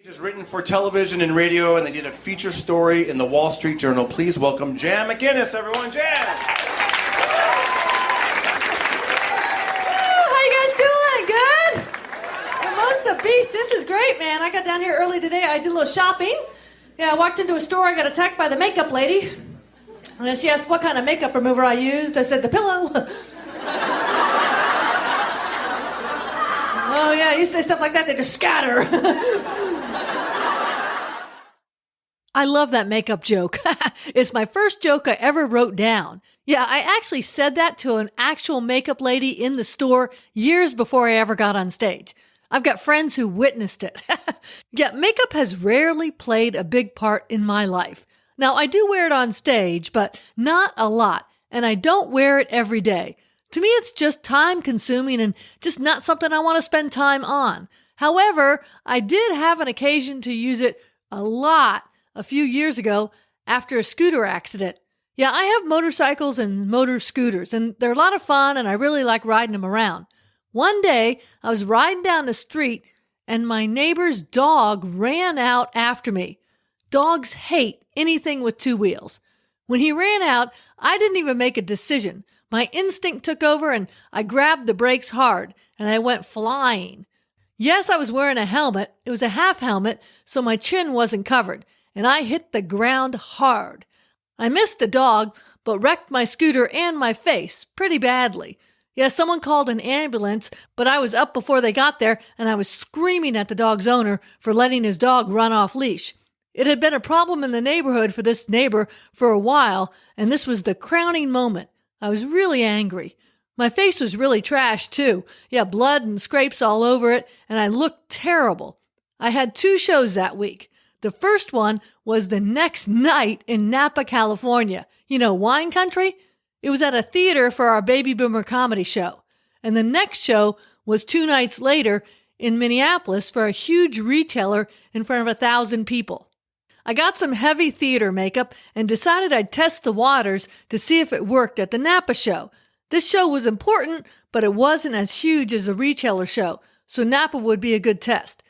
Is written for television and radio, and they did a feature story in the Wall Street Journal. Please welcome Jan McInnes, everyone. Jan! How you guys doing? Good? Hermosa Beach. This is great, man. I got down here early today. I did a little shopping. Yeah, I walked into a store. I got attacked by the makeup lady. And then she asked what kind of makeup remover I used. I said, the pillow. Oh, yeah, you say stuff like that, they just scatter. I love that makeup joke. It's my first joke I ever wrote down. Yeah, I actually said that to an actual makeup lady in the store years before I ever got on stage. I've got friends who witnessed it. Yeah, makeup has rarely played a big part in my life. Now, I do wear it on stage, but not a lot, and I don't wear it every day. To me, it's just time-consuming and just not something I want to spend time on. However, I did have an occasion to use it a lot a few years ago after a scooter accident. Yeah, I have motorcycles and motor scooters, and they're a lot of fun, and I really like riding them around. One day, I was riding down the street, and my neighbor's dog ran out after me. Dogs hate anything with two wheels. When he ran out, I didn't even make a decision. My instinct took over, and I grabbed the brakes hard, and I went flying. Yes, I was wearing a helmet. It was a half helmet, so my chin wasn't covered, and I hit the ground hard. I missed the dog, but wrecked my scooter and my face pretty badly. Yeah, someone called an ambulance, but I was up before they got there, and I was screaming at the dog's owner for letting his dog run off leash. It had been a problem in the neighborhood for this neighbor for a while, and this was the crowning moment. I was really angry. My face was really trashed, too. Yeah, blood and scrapes all over it, and I looked terrible. I had 2 shows that week. The first one was the next night in Napa, California. You know, wine country? It was at a theater for our Baby Boomer comedy show. And the next show was 2 nights later in Minneapolis for a huge retailer in front of 1,000 people. I got some heavy theater makeup and decided I'd test the waters to see if it worked at the Napa show. This show was important, but it wasn't as huge as the retailer show, so Napa would be a good test.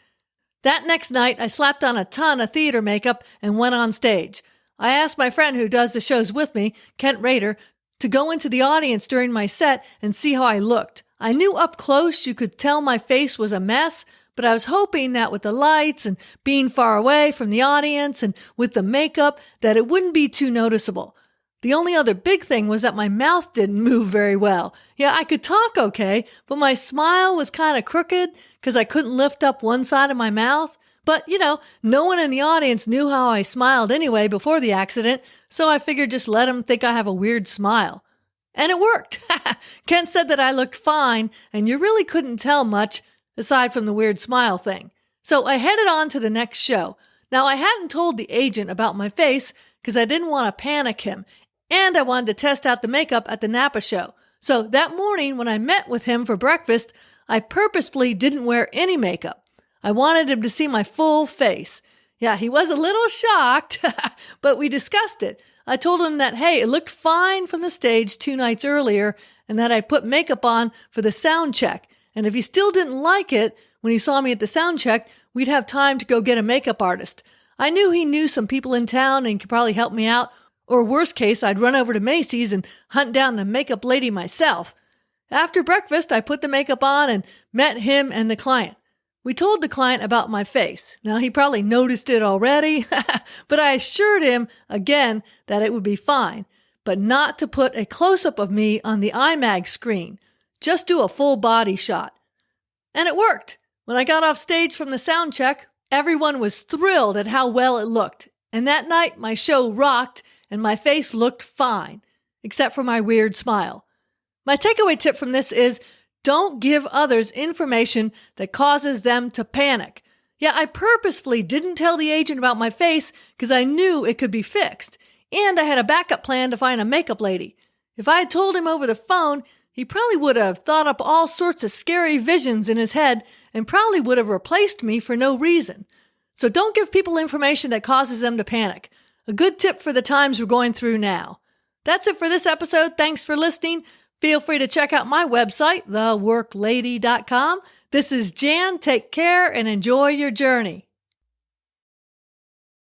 That next night, I slapped on a ton of theater makeup and went on stage. I asked my friend who does the shows with me, Kent Rader, to go into the audience during my set and see how I looked. I knew up close you could tell my face was a mess, but I was hoping that with the lights and being far away from the audience and with the makeup that it wouldn't be too noticeable. The only other big thing was that my mouth didn't move very well. Yeah, I could talk okay, but my smile was kind of crooked because I couldn't lift up one side of my mouth. But, no one in the audience knew how I smiled anyway before the accident, so I figured just let them think I have a weird smile. And it worked. Kent said that I looked fine, and you really couldn't tell much aside from the weird smile thing. So I headed on to the next show. Now, I hadn't told the agent about my face because I didn't want to panic him, and I wanted to test out the makeup at the Napa show. So that morning when I met with him for breakfast, I purposefully didn't wear any makeup. I wanted him to see my full face. Yeah, he was a little shocked, but we discussed it. I told him that, hey, it looked fine from the stage 2 nights earlier, and that I put makeup on for the sound check. And if he still didn't like it when he saw me at the sound check, we'd have time to go get a makeup artist. I knew he knew some people in town and could probably help me out. Or worst case, I'd run over to Macy's and hunt down the makeup lady myself. After breakfast, I put the makeup on and met him and the client. We told the client about my face. Now, he probably noticed it already, but I assured him again that it would be fine, but not to put a close-up of me on the IMAG screen. Just do a full body shot. And it worked. When I got off stage from the sound check, everyone was thrilled at how well it looked. And that night, my show rocked and my face looked fine, except for my weird smile. My takeaway tip from this is, don't give others information that causes them to panic. Yeah, I purposefully didn't tell the agent about my face because I knew it could be fixed. And I had a backup plan to find a makeup lady. If I had told him over the phone, he probably would have thought up all sorts of scary visions in his head and probably would have replaced me for no reason. So don't give people information that causes them to panic. A good tip for the times we're going through now. That's it for this episode. Thanks for listening. Feel free to check out my website, theworklady.com. This is Jan. Take care and enjoy your journey.